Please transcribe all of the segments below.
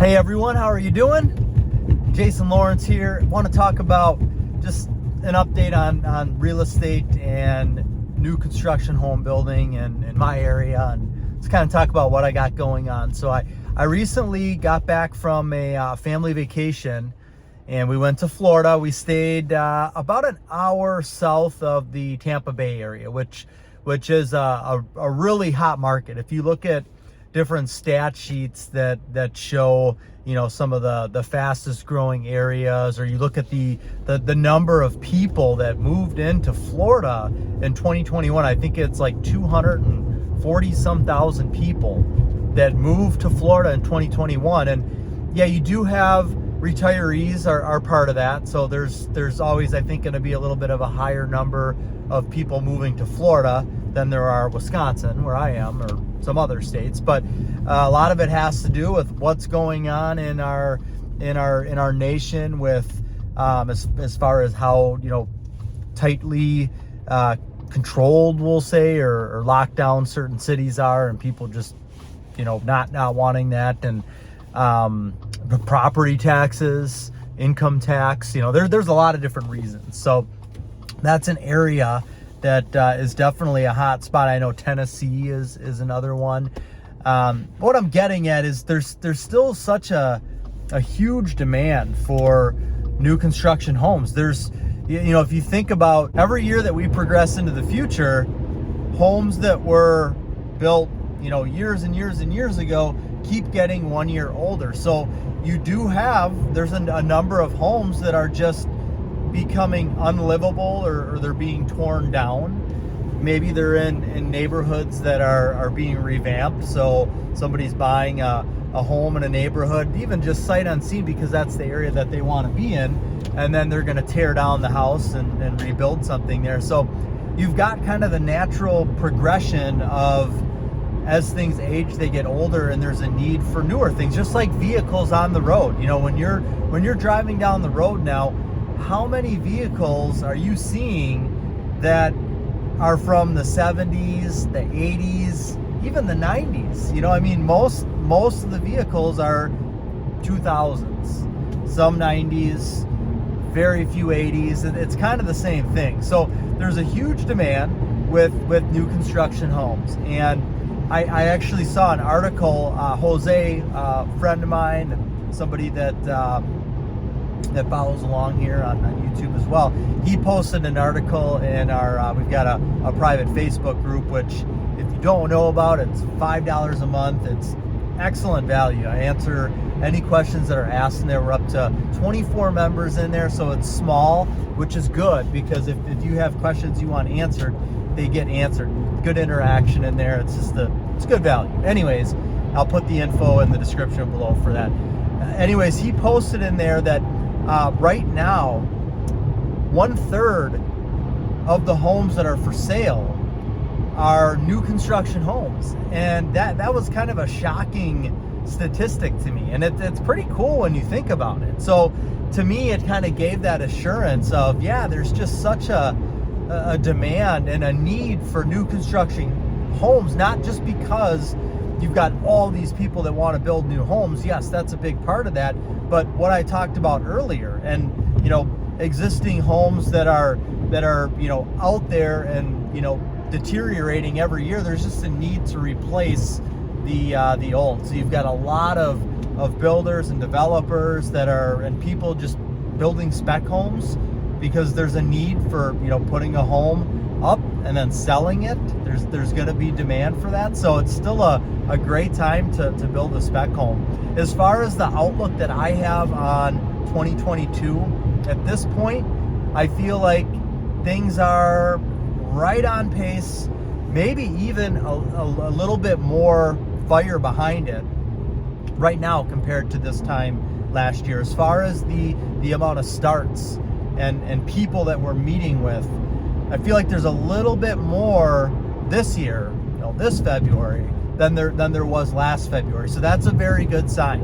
Hey everyone, how are you doing? Jason Lawrence here. Want to talk about just an update on real estate and new construction home building in my area, and just kind of talk about what I got going on. So I recently got back from a family vacation, and we went to Florida. We stayed about an hour south of the Tampa Bay area, which is a really hot market. If you look at different stat sheets that show, you know, some of the fastest growing areas, or you look at the number of people that moved into Florida in 2021, I think it's like 240 some thousand people that moved to Florida in 2021. And yeah, you do have retirees are part of that. So there's always, I think, going to be a little bit of a higher number of people moving to Florida than there are Wisconsin, where I am, or some other states. But a lot of it has to do with what's going on in our nation with as far as how, you know, tightly controlled, we'll say, or locked down certain cities are, and people just, you know, not wanting that. And the property taxes, income tax, you know, there's a lot of different reasons. So that's an area that is definitely a hot spot. I know Tennessee is another one. What I'm getting at is there's still such a huge demand for new construction homes. There's, you know, if you think about every year that we progress into the future, homes that were built, you know, years and years and years ago keep getting 1 year older. So you do have, there's a number of homes that are just becoming unlivable, or they're being torn down. Maybe they're in neighborhoods that are being revamped. So somebody's buying a home in a neighborhood, even just sight unseen, because that's the area that they want to be in, and then they're going to tear down the house and rebuild something there. So you've got kind of the natural progression of, as things age, they get older, and there's a need for newer things, just like vehicles on the road. You know, when you're driving down the road now, how many vehicles are you seeing that are from the 70s, the 80s, even the 90s? You know, I mean, most of the vehicles are 2000s, some 90s, very few 80s. It's kind of the same thing. So there's a huge demand with new construction homes. And I actually saw an article, Jose, a friend of mine, somebody that follows along here on YouTube as well. He posted an article in our, we've got a private Facebook group, which if you don't know about, it's $5 a month. It's excellent value. I answer any questions that are asked in there. We're up to 24 members in there, so it's small, which is good, because if you have questions you want answered, they get answered. Good interaction in there. It's just it's good value. Anyways, I'll put the info in the description below for that. Anyways, he posted in there that right now, 1/3 of the homes that are for sale are new construction homes. And that was kind of a shocking statistic to me. And it's pretty cool when you think about it. So to me, it kind of gave that assurance of, yeah, there's just such a demand and a need for new construction homes, not just because you've got all these people that want to build new homes. Yes, that's a big part of that. But what I talked about earlier, and, you know, existing homes that are, you know, out there and, you know, deteriorating every year, there's just a need to replace the old. So you've got a lot of builders and developers and people just building spec homes, because there's a need for, you know, putting a home up and then selling it. There's going to be demand for that. So it's still a great time to build a spec home. As far as the outlook that I have on 2022, at this point, I feel like things are right on pace, maybe even a little bit more fire behind it right now compared to this time last year. As far as the amount of starts and people that we're meeting with, I feel like there's a little bit more this year, you know, this February, than there was last February. So that's a very good sign.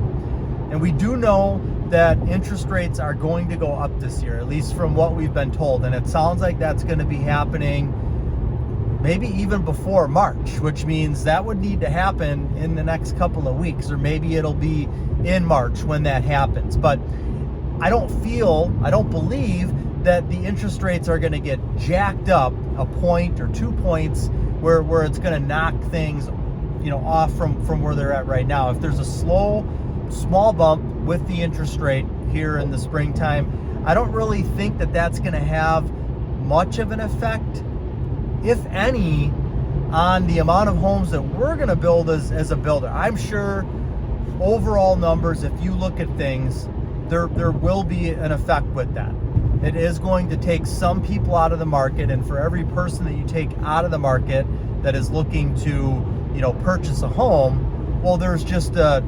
And we do know that interest rates are going to go up this year, at least from what we've been told. And it sounds like that's going to be happening maybe even before March, which means that would need to happen in the next couple of weeks, or maybe it'll be in March when that happens. But I don't believe that the interest rates are going to get jacked up a point or 2 points where it's going to knock things, off from where they're at right now. If there's a small bump with the interest rate here in the springtime, I don't really think that that's going to have much of an effect, if any, on the amount of homes that we're going to build as a builder. I'm sure overall numbers, if you look at things, there will be an effect with that. It is going to take some people out of the market, and for every person that you take out of the market that is looking to, purchase a home, well, there's just a,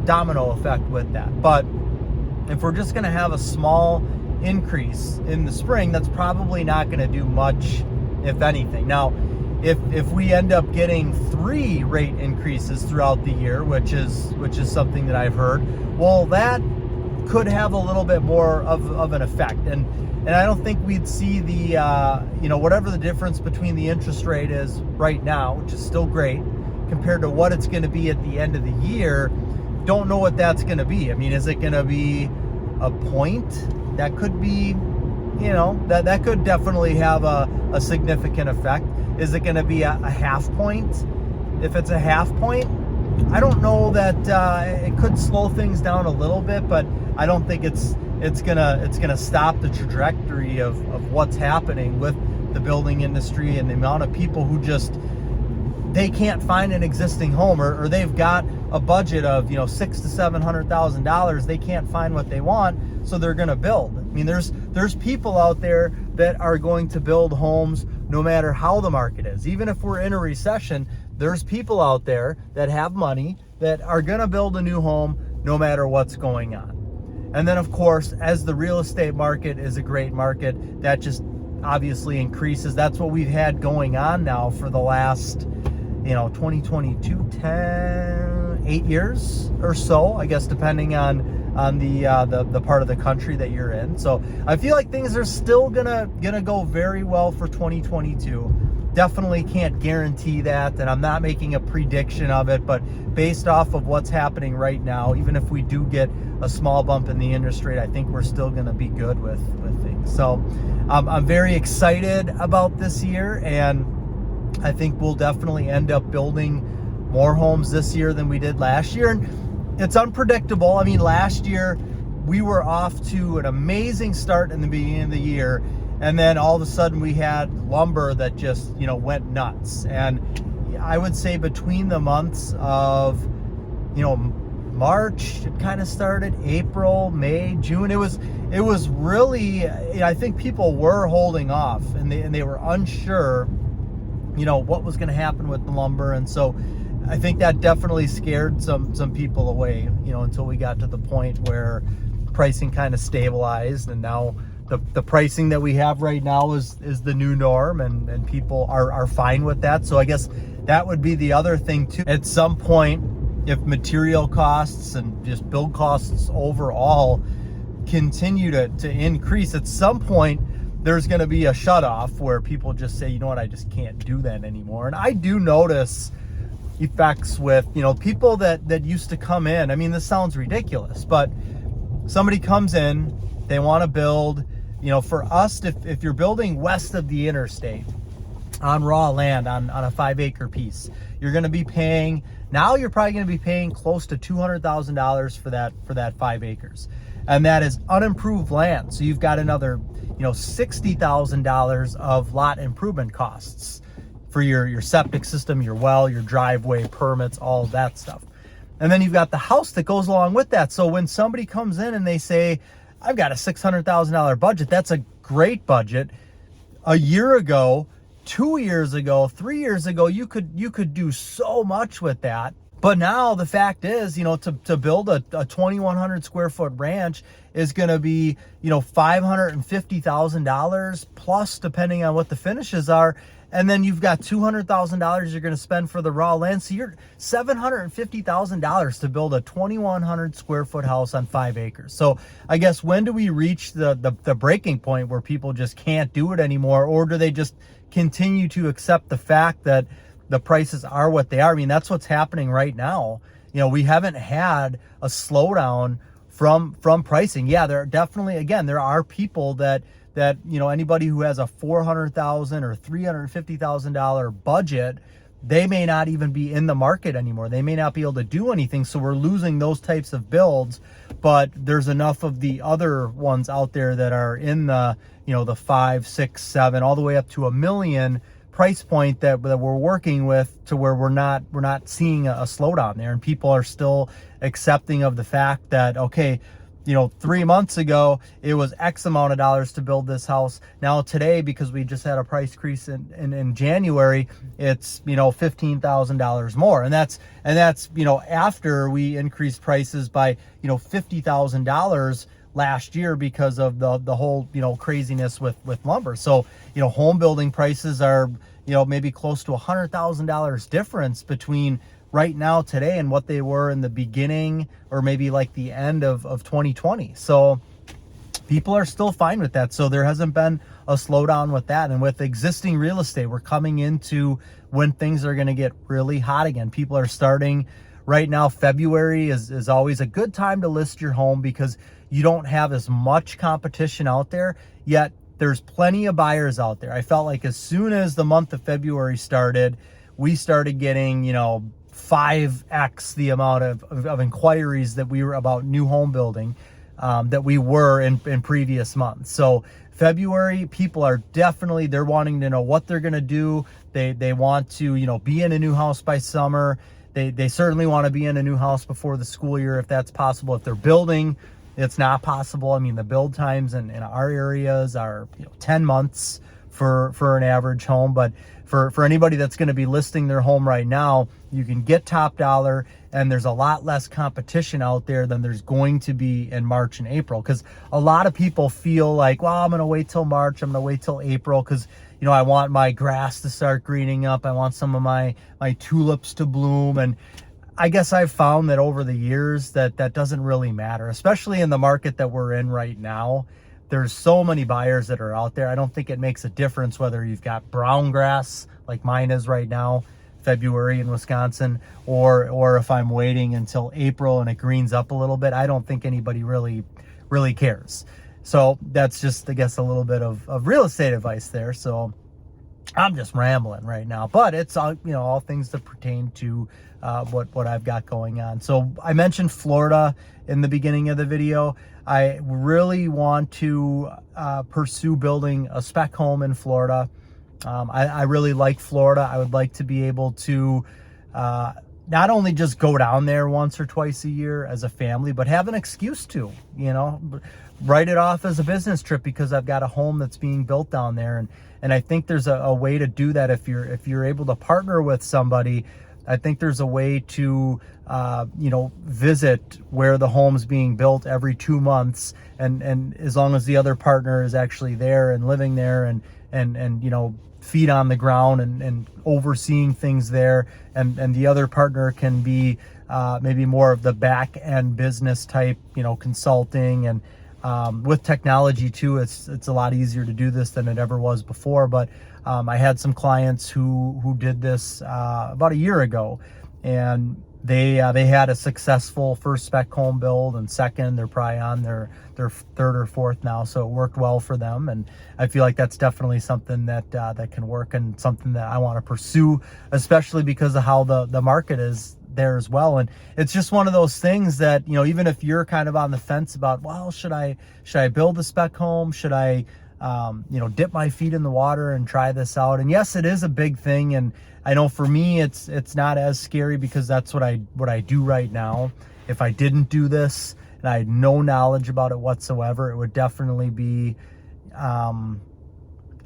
domino effect with that. But if we're just going to have a small increase in the spring, that's probably not going to do much, if anything. Now, if we end up getting 3 rate increases throughout the year, which is something that I've heard, well, that could have a little bit more of an effect. And I don't think we'd see the whatever the difference between the interest rate is right now, which is still great, compared to what it's going to be at the end of the year. Don't know what that's going to be. I mean, is it going to be a point? That could be, that could definitely have a significant effect. Is it going to be a half point? If it's a half point, I don't know that it could slow things down a little bit, but I don't think it's gonna stop the trajectory of what's happening with the building industry and the amount of people who just, they can't find an existing home, or they've got a budget of $600,000 to $700,000. They can't find what they want, so they're gonna build. I mean, there's people out there that are going to build homes no matter how the market is. Even if we're in a recession, there's people out there that have money that are gonna build a new home no matter what's going on. And then, of course, as the real estate market is a great market, that just obviously increases. That's what we've had going on now for the last, 2022, 8 years or so, I guess, depending on the part of the country that you're in. So I feel like things are still gonna go very well for 2022. Definitely can't guarantee that, and I'm not making a prediction of it, but based off of what's happening right now, even if we do get a small bump in the interest rate, I think we're still going to be good with things. So I'm very excited about this year, and I think we'll definitely end up building more homes this year than we did last year. And it's unpredictable. I mean, last year we were off to an amazing start in the beginning of the year, and then all of a sudden we had lumber that just, went nuts. And I would say between the months of, March, it kind of started, April, May, June, it was really, I think people were holding off, and they were unsure, what was going to happen with the lumber. And so I think that definitely scared some people away, until we got to the point where pricing kind of stabilized, and now the pricing that we have right now is the new norm, and people are fine with that. So I guess that would be the other thing too. At some point, if material costs and just build costs overall continue to increase, at some point there's going to be a shutoff where people just say, I just can't do that anymore. And I do notice effects with, people that used to come in. I mean, this sounds ridiculous, but somebody comes in, they want to build, for us, if you're building west of the interstate on raw land on a 5-acre piece, you're going to be paying, now you're probably going to be paying close to $200,000 for that 5 acres. And that is unimproved land. So you've got another, $60,000 of lot improvement costs for your septic system, your well, your driveway, permits, all of that stuff. And then you've got the house that goes along with that. So when somebody comes in and they say, I've got a $600,000 budget, that's a great budget. A year ago, 2 years ago, 3 years ago, you could do so much with that. But now the fact is, to build a 2,100 square foot ranch is going to be, $550,000 plus, depending on what the finishes are. And then you've got $200,000 you're going to spend for the raw land. So you're $750,000 to build a 2,100 square foot house on 5 acres. So I guess, when do we reach the breaking point where people just can't do it anymore? Or do they just continue to accept the fact that the prices are what they are? I mean, that's what's happening right now. We haven't had a slowdown from pricing. Yeah, there are definitely, again, there are people that anybody who has a $400,000 or $350,000 budget, they may not even be in the market anymore. They may not be able to do anything. So we're losing those types of builds, but there's enough of the other ones out there that are in the, the 5, 6, 7, all the way up to $1 million price point that we're working with, to where we're not seeing a slowdown there. And people are still accepting of the fact that, okay, 3 months ago, it was X amount of dollars to build this house. Now today, because we just had a price increase in January, it's, $15,000 more. And that's, after we increased prices by, $50,000 last year because of the whole, craziness with lumber. So, home building prices are, maybe close to $100,000 difference between right now today and what they were in the beginning, or maybe like the end of 2020. So people are still fine with that. So there hasn't been a slowdown with that. And with existing real estate, we're coming into when things are going to get really hot again. People are starting right now. February is always a good time to list your home because you don't have as much competition out there, yet there's plenty of buyers out there. I felt like as soon as the month of February started, we started getting, 5x the amount of inquiries that we were about new home building that we were in previous months. So February, people are definitely, they're wanting to know what they're going to do. They want to, be in a new house by summer. They certainly want to be in a new house before the school year, if that's possible. If they're building, it's not possible. I mean, the build times in our areas are 10 months for an average home. But for anybody that's going to be listing their home right now, you can get top dollar, and there's a lot less competition out there than there's going to be in March and April. Because a lot of people feel like, well, I'm going to wait till March, I'm going to wait till April, because I want my grass to start greening up, I want some of my tulips to bloom. And I guess I've found that over the years that doesn't really matter, especially in the market that we're in right now. There's so many buyers that are out there. I don't think it makes a difference whether you've got brown grass like mine is right now, February in Wisconsin, or if I'm waiting until April and it greens up a little bit. I don't think anybody really cares. So that's just, I guess, a little bit of real estate advice there. So I'm just rambling right now, but it's all things that pertain to what I've got going on. So I mentioned Florida in the beginning of the video. I really want to pursue building a spec home in Florida. I really like Florida. I would like to be able to not only just go down there once or twice a year as a family, but have an excuse to, write it off as a business trip because I've got a home that's being built down there. And I think there's a way to do that if you're able to partner with somebody. I think there's a way to visit where the home's being built every 2 months, and as long as the other partner is actually there and living there and feet on the ground and overseeing things there, and the other partner can be maybe more of the back end business type, consulting. And with technology too, it's a lot easier to do this than it ever was before. But I had some clients who did this about a year ago, and they had a successful first spec home build, and second, they're probably on their third or fourth now. So it worked well for them, and I feel like that's definitely something that can work, and something that I want to pursue, especially because of how the market is there as well. And it's just one of those things that, even if you're kind of on the fence about, well, should I build a spec home? Should I dip my feet in the water and try this out? And yes, it is a big thing. And I know for me, it's not as scary because that's what I do right now. If I didn't do this and I had no knowledge about it whatsoever, it would definitely be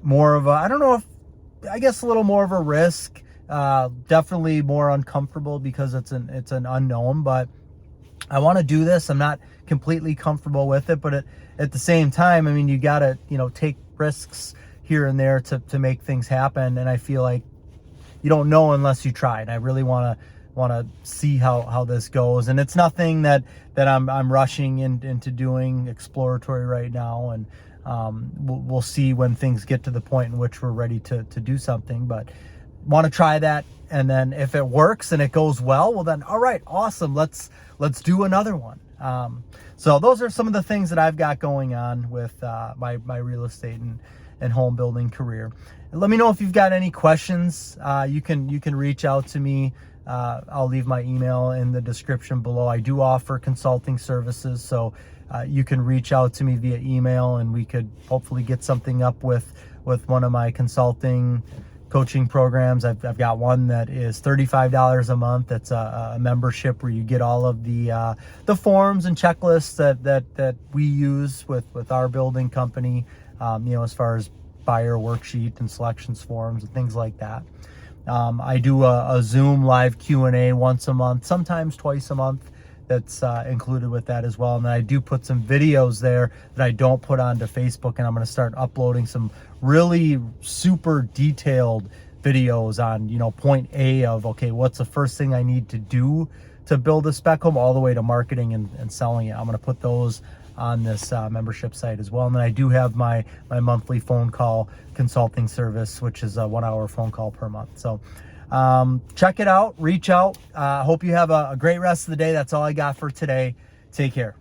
more of a, I guess a little more of a risk. Definitely more uncomfortable because it's an unknown, but I want to do this. I'm not completely comfortable with it, but at the same time, I mean, you got to, take risks here and there to make things happen. And I feel like you don't know unless you try. And I really want to see how this goes. And it's nothing that I'm rushing into doing exploratory right now. And we'll see when things get to the point in which we're ready to do something. But want to try that. And then if it works and it goes well, well then, all right, awesome. Let's do another one. So those are some of the things that I've got going on with my real estate and home building career. And let me know if you've got any questions. You can reach out to me. I'll leave my email in the description below. I do offer consulting services, so you can reach out to me via email, and we could hopefully get something up with one of my consulting coaching programs. I've got one that is $35 a month. That's a membership where you get all of the forms and checklists that we use with our building company, as far as buyer worksheet and selections forms and things like that. I do a Zoom live Q&A once a month, sometimes twice a month. That's included with that as well. And then I do put some videos there that I don't put onto Facebook, and I'm going to start uploading some really super detailed videos on, point A of, okay, what's the first thing I need to do to build a spec home, all the way to marketing and selling it. I'm going to put those on this membership site as well. And then I do have my monthly phone call consulting service, which is a 1-hour phone call per month. So check it out, reach out. Hope you have a great rest of the day. That's all I got for today. Take care.